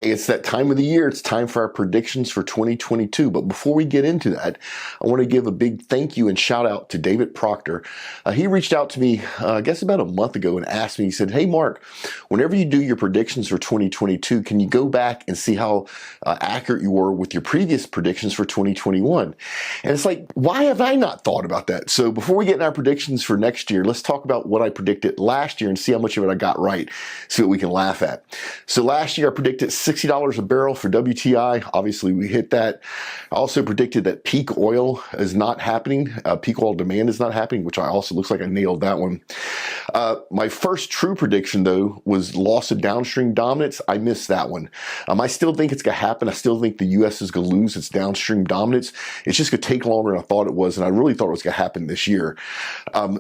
It's that time of the year. It's time for our predictions for 2022. But before we get into that, I want to give a big thank you and shout out to David Proctor. He reached out to me, I guess about a month ago, and asked me, he said, "Hey, Mark, whenever you do your predictions for 2022, can you go back and see how accurate you were with your previous predictions for 2021? And it's like, why have I not thought about that? So before we get in our predictions for next year, let's talk about what I predicted last year and see how much of it I got right, see what we can laugh at. So last year I predicted $60 a barrel for WTI. Obviously, we hit that. I also predicted that peak oil is not happening. Peak oil demand is not happening, which I also looks like I nailed that one. My first true prediction, though, was loss of downstream dominance. I missed that one. I still think it's going to happen. I still think the U.S. is going to lose its downstream dominance. It's just going to take longer than I thought it was, and I really thought it was going to happen this year.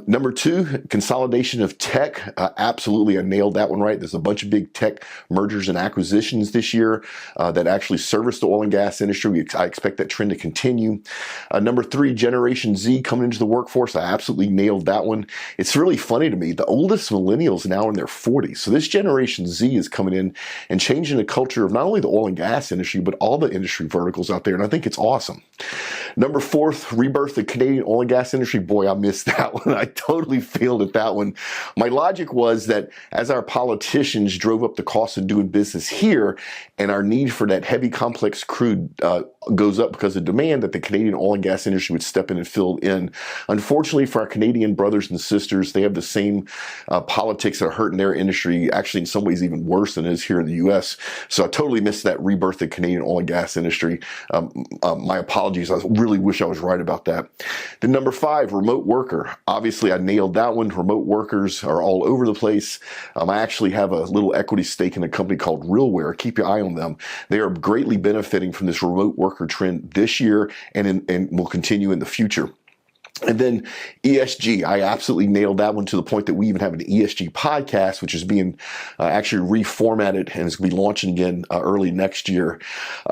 Number two, consolidation of tech. Absolutely, I nailed that one right. There's a bunch of big tech mergers and acquisitions this year that actually service the oil and gas industry. I expect that trend to continue. Number three, Generation Z coming into the workforce. I absolutely nailed that one. It's really funny to me. The oldest millennials now in their 40s. So this Generation Z is coming in and changing the culture of not only the oil and gas industry, but all the industry verticals out there. And I think it's awesome. Number fourth, rebirth the Canadian oil and gas industry. Boy, I missed that one. I totally failed at that one. My logic was that as our politicians drove up the cost of doing business here and our need for that heavy complex crude goes up because of demand, that the Canadian oil and gas industry would step in and fill in. Unfortunately for our Canadian brothers and sisters, they have the same politics that are hurting their industry, actually in some ways even worse than it is here in the U.S. So I totally missed that rebirth of the Canadian oil and gas industry. My apologies. I really wish I was right about that. Then number five, remote worker. Obviously, I nailed that one. Remote workers are all over the place. I actually have a little equity stake in a company called RealWear. Keep your eye on them. They are greatly benefiting from this remote worker trend this year and will continue in the future. And then ESG, I absolutely nailed that one to the point that we even have an ESG podcast, which is being actually reformatted and is going to be launching again early next year.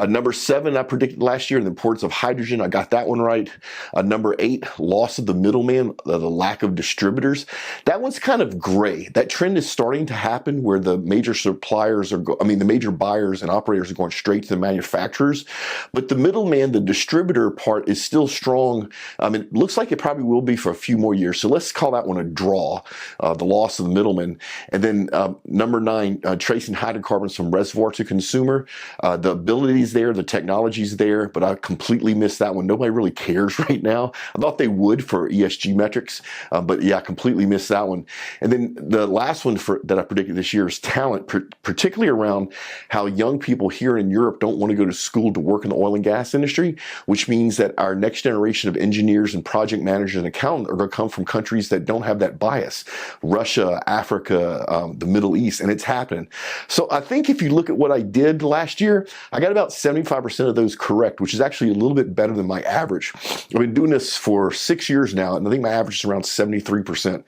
Number seven, I predicted last year, the importance of hydrogen. I got that one right. Number eight, loss of the middleman, the lack of distributors. That one's kind of gray. That trend is starting to happen where the major suppliers the major buyers and operators are going straight to the manufacturers. But the middleman, the distributor part is still strong. It looks like it probably will be for a few more years. So let's call that one a draw, the loss of the middleman. And then number nine, tracing hydrocarbons from reservoir to consumer. The ability is there, the technology is there, but I completely missed that one. Nobody really cares right now. I thought they would for ESG metrics, but yeah, I completely missed that one. And then the last one that I predicted this year is talent, particularly around how young people here in Europe don't want to go to school to work in the oil and gas industry, which means that our next generation of engineers and project managers and accountants are going to come from countries that don't have that bias. Russia, Africa, the Middle East, and it's happening. So I think if you look at what I did last year, I got about 75% of those correct, which is actually a little bit better than my average. I've been doing this for 6 years now, and I think my average is around 73%.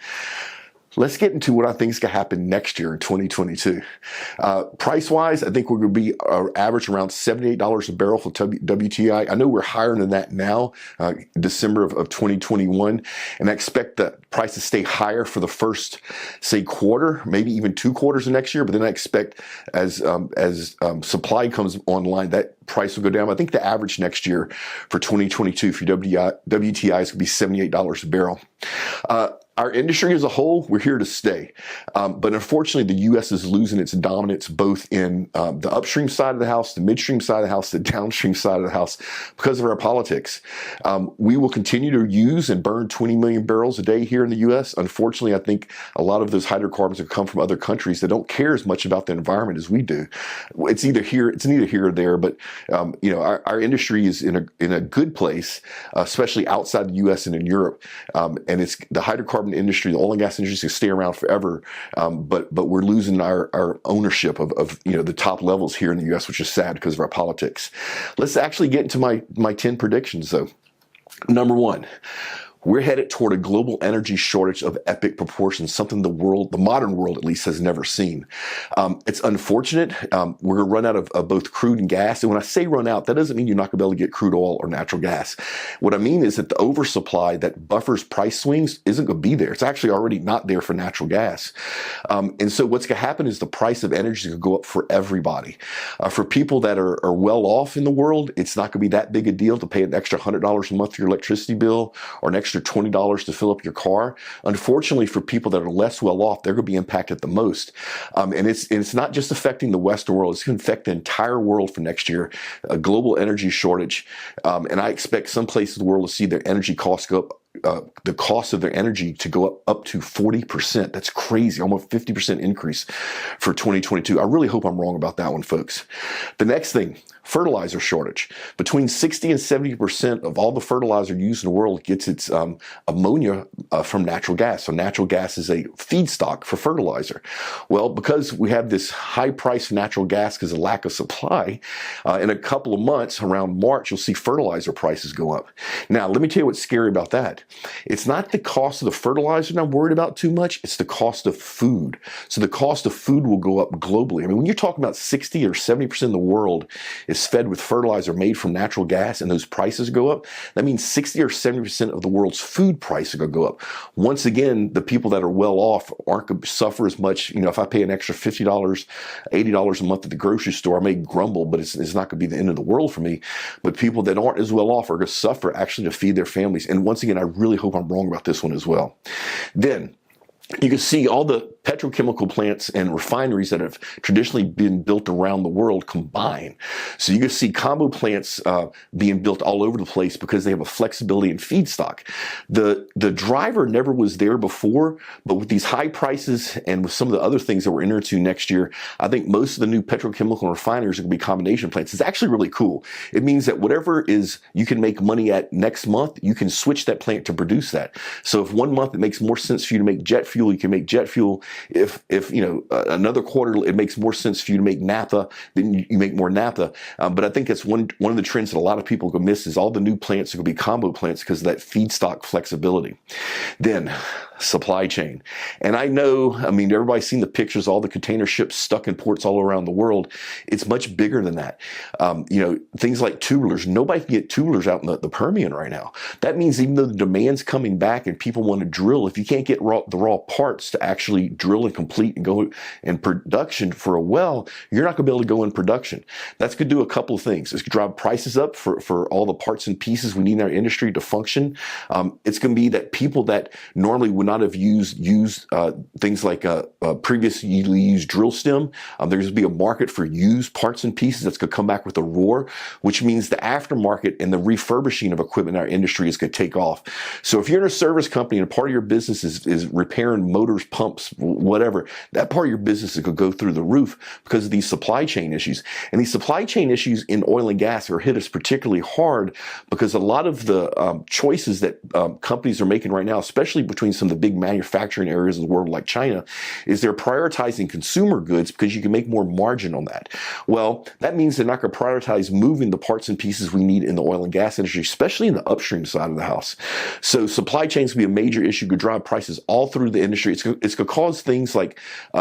Let's get into what I think is going to happen next year in 2022. Price-wise, I think we're going to be average around $78 a barrel for WTI. I know we're higher than that now, December of 2021, and I expect the price to stay higher for the first, say, quarter, maybe even 2 quarters of next year. But then I expect as supply comes online, that price will go down. I think the average next year for 2022 for WTI is going to be $78 a barrel. Our industry as a whole, we're here to stay. But unfortunately, the U.S. is losing its dominance both in the upstream side of the house, the midstream side of the house, the downstream side of the house because of our politics. We will continue to use and burn 20 million barrels a day here in the U.S. Unfortunately, I think a lot of those hydrocarbons have come from other countries that don't care as much about the environment as we do. It's neither here or there, but our industry is in a good place, especially outside the U.S. and in Europe. And it's the hydrocarbon industry, the oil and gas industry is going to stay around forever. But we're losing our ownership of the top levels here in the U.S., which is sad because of our politics. Let's actually get into my 10 predictions, though. Number one, We're headed toward a global energy shortage of epic proportions, something the modern world at least, has never seen. It's unfortunate. We're going to run out of both crude and gas. And when I say run out, that doesn't mean you're not going to be able to get crude oil or natural gas. What I mean is that the oversupply that buffers price swings isn't going to be there. It's actually already not there for natural gas. And so what's going to happen is the price of energy is going to go up for everybody. For people that are well off in the world, it's not going to be that big a deal to pay an extra $100 a month for your electricity bill or an extra $20 to fill up your car. Unfortunately, for people that are less well off, they're going to be impacted the most. And it's not just affecting the Western world, it's going to affect the entire world for next year, a global energy shortage. And I expect some places in the world to see their energy costs go up. The cost of their energy to go up to 40%. That's crazy, almost 50% increase for 2022. I really hope I'm wrong about that one, folks. The next thing, fertilizer shortage. Between 60 and 70% of all the fertilizer used in the world gets its ammonia from natural gas. So natural gas is a feedstock for fertilizer. Well, because we have this high price of natural gas because of lack of supply, in a couple of months, around March, you'll see fertilizer prices go up. Now, let me tell you what's scary about that. It's not the cost of the fertilizer that I'm worried about too much. It's the cost of food. So the cost of food will go up globally. I mean, when you're talking about 60 or 70% of the world is fed with fertilizer made from natural gas and those prices go up, that means 60 or 70% of the world's food price are going to go up. Once again, the people that are well off aren't going to suffer as much. You know, if I pay an extra $50, $80 a month at the grocery store, I may grumble, but it's not going to be the end of the world for me. But people that aren't as well off are going to suffer actually to feed their families. And once again, I really hope I'm wrong about this one as well. Then you can see all the petrochemical plants and refineries that have traditionally been built around the world combine. So you can see combo plants being built all over the place because they have a flexibility in feedstock. The driver never was there before, but with these high prices and with some of the other things that we're entering into next year, I think most of the new petrochemical refineries are going to be combination plants. It's actually really cool. It means that whatever is you can make money at next month, you can switch that plant to produce that. So if one month it makes more sense for you to make jet fuel, you can make jet fuel. If you know another quarter it makes more sense for you to make naphtha, then you make more naphtha. But I think that's one of the trends that a lot of people go miss is all the new plants are going to be combo plants because of that feedstock flexibility. Then supply chain. And I know, I mean, everybody's seen the pictures, all the container ships stuck in ports all around the world. It's much bigger than that. You know, things like tubulars. Nobody can get tubulars out in the Permian right now. That means even though the demand's coming back and people want to drill, if you can't get the raw parts to actually drill and complete and go in production for a well, you're not going to be able to go in production. That's going to do a couple of things. It's going to drive prices up for all the parts and pieces we need in our industry to function. It's going to be that people that normally would not have used things like previously used drill stem. There's going to be a market for used parts and pieces that's going to come back with a roar, which means the aftermarket and the refurbishing of equipment in our industry is going to take off. So if you're in a service company and part of your business is repairing motors, pumps, whatever, that part of your business is going to go through the roof because of these supply chain issues. And these supply chain issues in oil and gas are hit us particularly hard because a lot of the choices that companies are making right now, especially between some of the big manufacturing areas of the world like China, is they're prioritizing consumer goods because you can make more margin on that. Well, that means they're not going to prioritize moving the parts and pieces we need in the oil and gas industry, especially in the upstream side of the house. So supply chains will be a major issue, could drive prices all through the industry. It's going to cause things like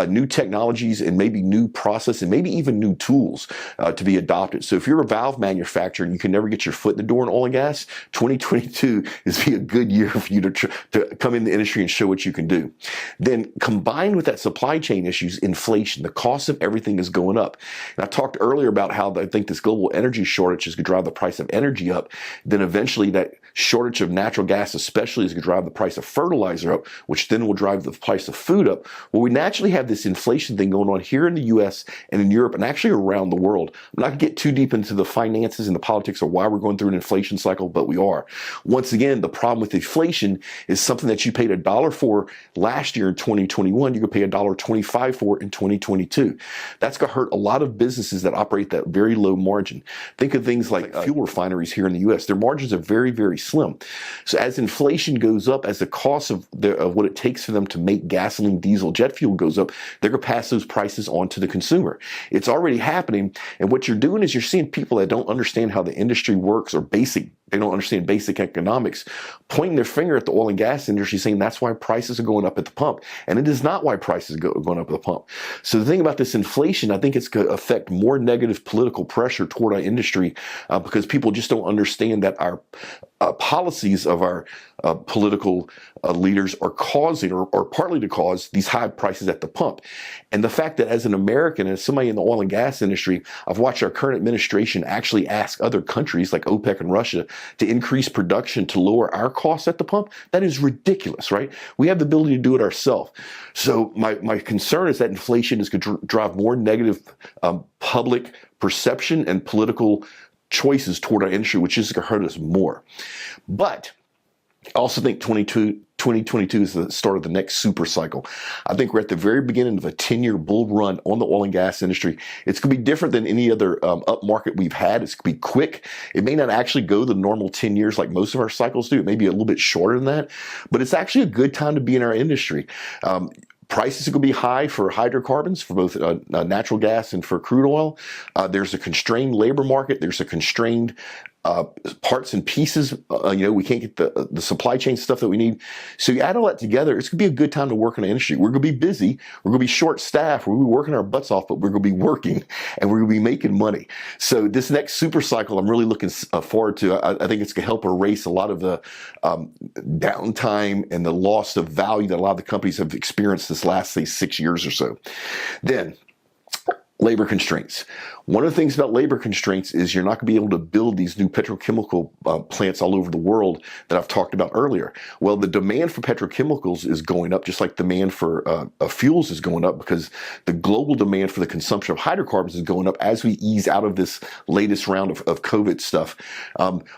new technologies and maybe new process and maybe even new tools to be adopted. So if you're a valve manufacturer and you can never get your foot in the door in oil and gas, 2022 is be a good year for you to come in the industry and show what you can do. Then combined with that supply chain issues, inflation, the cost of everything is going up. And I talked earlier about how I think this global energy shortage is going to drive the price of energy up. Then eventually that shortage of natural gas especially is going to drive the price of fertilizer up, which then will drive the price of food up. Well, we naturally have this inflation thing going on here in the US and in Europe and actually around the world. I'm not going to get too deep into the finances and the politics of why we're going through an inflation cycle, but we are. Once again, the problem with inflation is something that you paid $1 for last year in 2021, you could pay $1.25 for in 2022. That's going to hurt a lot of businesses that operate that very low margin. Think of things like fuel refineries here in the US. Their margins are very, very slim. So as inflation goes up, as the cost of what it takes for them to make gasoline, diesel, jet fuel goes up, they're going to pass those prices on to the consumer. It's already happening. And what you're doing is you're seeing people that don't understand how the industry works or basic they don't understand basic economics, pointing their finger at the oil and gas industry saying that's why prices are going up at the pump. And it is not why prices are going up at the pump. So the thing about this inflation, I think it's going to affect more negative political pressure toward our industry because people just don't understand that our policies of our political leaders are causing or partly to cause these high prices at the pump. And the fact that as an American, as somebody in the oil and gas industry, I've watched our current administration actually ask other countries like OPEC and Russia to increase production to lower our costs at the pump. That is ridiculous, right? We have the ability to do it ourselves. So my concern is that inflation is going to drive more negative public perception and political choices toward our industry, which is going to hurt us more. But I also think 2022 is the start of the next super cycle. I think we're at the very beginning of a 10-year bull run on the oil and gas industry. It's going to be different than any other up market we've had. It's going to be quick. It may not actually go the normal 10 years like most of our cycles do. It may be a little bit shorter than that, but it's actually a good time to be in our industry. Prices are going to be high for hydrocarbons, for both natural gas and for crude oil. There's a constrained labor market. There's a constrained parts and pieces. We can't get the supply chain stuff that we need. So you add all that together, it's going to be a good time to work in the industry. We're going to be busy. We're going to be short staffed. We're going to be working our butts off, but we're going to be working and we're going to be making money. So this next super cycle, I'm really looking forward to. I think it's going to help erase a lot of the downtime and the loss of value that a lot of the companies have experienced this last, say, 6 years or so. Then, labor constraints. One of the things about labor constraints is you're not going to be able to build these new petrochemical plants all over the world that I've talked about earlier. Well, the demand for petrochemicals is going up, just like demand for fuels is going up, because the global demand for the consumption of hydrocarbons is going up as we ease out of this latest round of COVID stuff.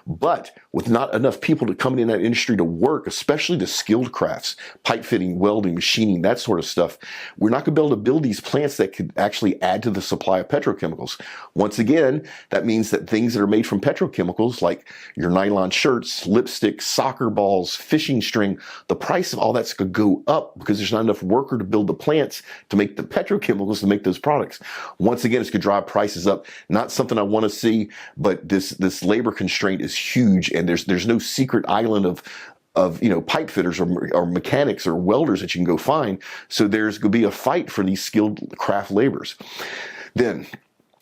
But with not enough people to come in that industry to work, especially the skilled crafts, pipe fitting, welding, machining, that sort of stuff, we're not going to be able to build these plants that could actually add to the supply of petrochemicals. Once again, that means that things that are made from petrochemicals, like your nylon shirts, lipstick, soccer balls, fishing string, the price of all that's going to go up because there's not enough worker to build the plants to make the petrochemicals to make those products. Once again, it's going to drive prices up. Not something I want to see, but this labor constraint is huge, and there's no secret island of pipe fitters or mechanics or welders that you can go find. So there's going to be a fight for these skilled craft laborers. Then,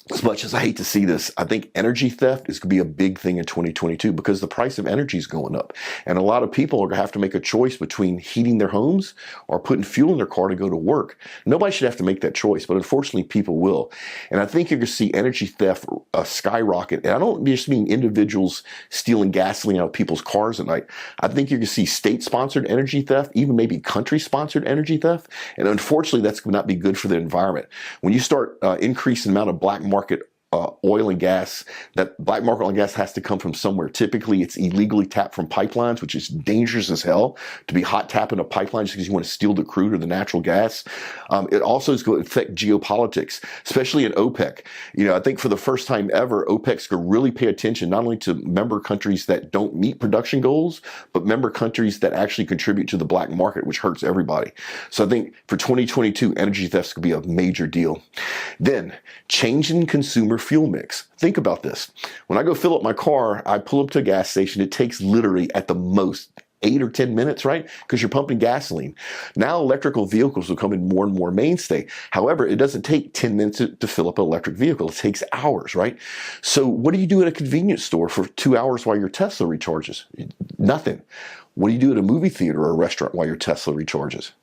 as much as I hate to see this, I think energy theft is going to be a big thing in 2022 because the price of energy is going up. And a lot of people are going to have to make a choice between heating their homes or putting fuel in their car to go to work. Nobody should have to make that choice, but unfortunately people will. And I think you're going to see energy theft skyrocket. And I don't just mean individuals stealing gasoline out of people's cars at night. I think you're going to see state-sponsored energy theft, even maybe country-sponsored energy theft. And unfortunately, that's going to not be good for the environment. When you start increasing the amount of black market oil and gas, that black market oil and gas has to come from somewhere. Typically, it's illegally tapped from pipelines, which is dangerous as hell to be hot tapping a pipeline just because you want to steal the crude or the natural gas. It also is going to affect geopolitics, especially in OPEC. I think for the first time ever, OPEC's going to really pay attention not only to member countries that don't meet production goals, but member countries that actually contribute to the black market, which hurts everybody. So I think for 2022, energy theft is going to be a major deal. Then, changing consumer fuel mix. Think about this. When I go fill up my car, I pull up to a gas station. It takes literally at the most 8 or 10 minutes, right? Because you're pumping gasoline. Now electrical vehicles will come in more and more mainstay. However, it doesn't take 10 minutes to fill up an electric vehicle. It takes hours, right? So what do you do at a convenience store for 2 hours while your Tesla recharges? Nothing. What do you do at a movie theater or a restaurant while your Tesla recharges?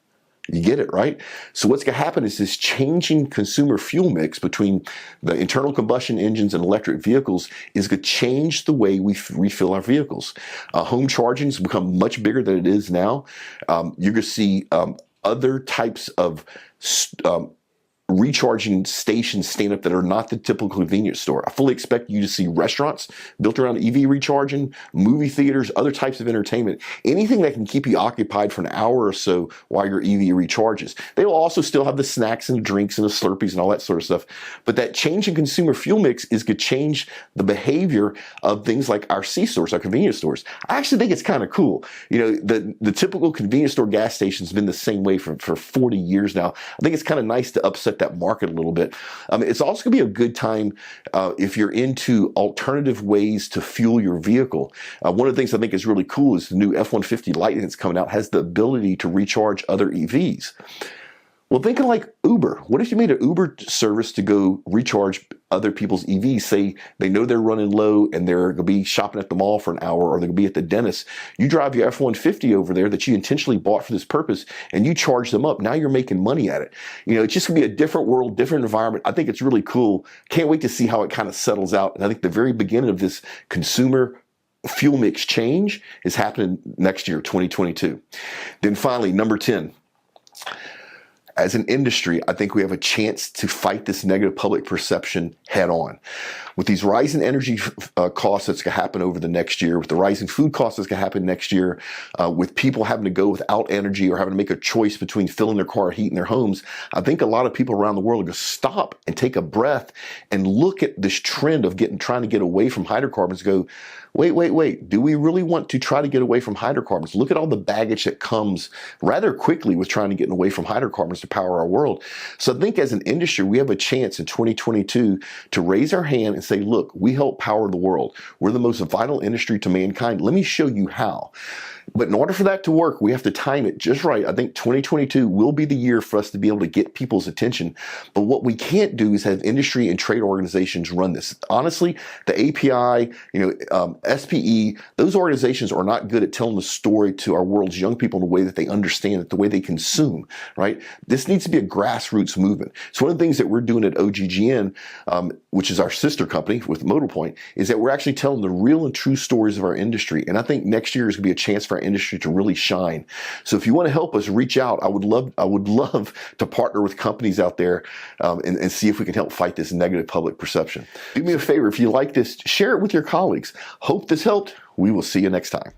You get it, right? So what's going to happen is this changing consumer fuel mix between the internal combustion engines and electric vehicles is going to change the way we refill our vehicles. Home charging has become much bigger than it is now. You're going to see other types of recharging stations stand up that are not the typical convenience store. I fully expect you to see restaurants built around EV recharging, movie theaters, other types of entertainment, anything that can keep you occupied for an hour or so while your EV recharges. They will also still have the snacks and the drinks and the Slurpees and all that sort of stuff. But that change in consumer fuel mix is going to change the behavior of things like our C-stores, our convenience stores. I actually think it's kind of cool. The typical convenience store gas station has been the same way for 40 years now. I think it's kind of nice to upset that market a little bit. It's also going to be a good time if you're into alternative ways to fuel your vehicle. One of the things I think is really cool is the new F-150 Lightning that's coming out has the ability to recharge other EVs. Well, thinking like Uber. What if you made an Uber service to go recharge other people's EVs? Say they know they're running low and they're going to be shopping at the mall for an hour, or they're going to be at the dentist. You drive your F-150 over there that you intentionally bought for this purpose and you charge them up. Now you're making money at it. You know, it's just going to be a different world, different environment. I think it's really cool. Can't wait to see how it kind of settles out. And I think the very beginning of this consumer fuel mix change is happening next year, 2022. Then finally, number 10. As an industry, I think we have a chance to fight this negative public perception head on. With these rising energy costs that's going to happen over the next year, with the rising food costs that's going to happen next year, with people having to go without energy or having to make a choice between filling their car or heating their homes, I think a lot of people around the world are going to stop and take a breath and look at this trend of trying to get away from hydrocarbons. Go, wait. Do we really want to try to get away from hydrocarbons? Look at all the baggage that comes rather quickly with trying to get away from hydrocarbons to power our world. So I think as an industry, we have a chance in 2022 to raise our hand and say, look, we help power the world. We're the most vital industry to mankind. Let me show you how. But in order for that to work, we have to time it just right. I think 2022 will be the year for us to be able to get people's attention. But what we can't do is have industry and trade organizations run this. Honestly, the API, SPE, those organizations are not good at telling the story to our world's young people in a way that they understand it, the way they consume, right? This needs to be a grassroots movement. So one of the things that we're doing at OGGN, which is our sister company with ModalPoint, is that we're actually telling the real and true stories of our industry. And I think next year is going to be a chance for our industry to really shine. So if you want to help us, reach out. I would love to partner with companies out there and see if we can help fight this negative public perception. Do me a favor, if you like this, share it with your colleagues. Hope this helped. We will see you next time.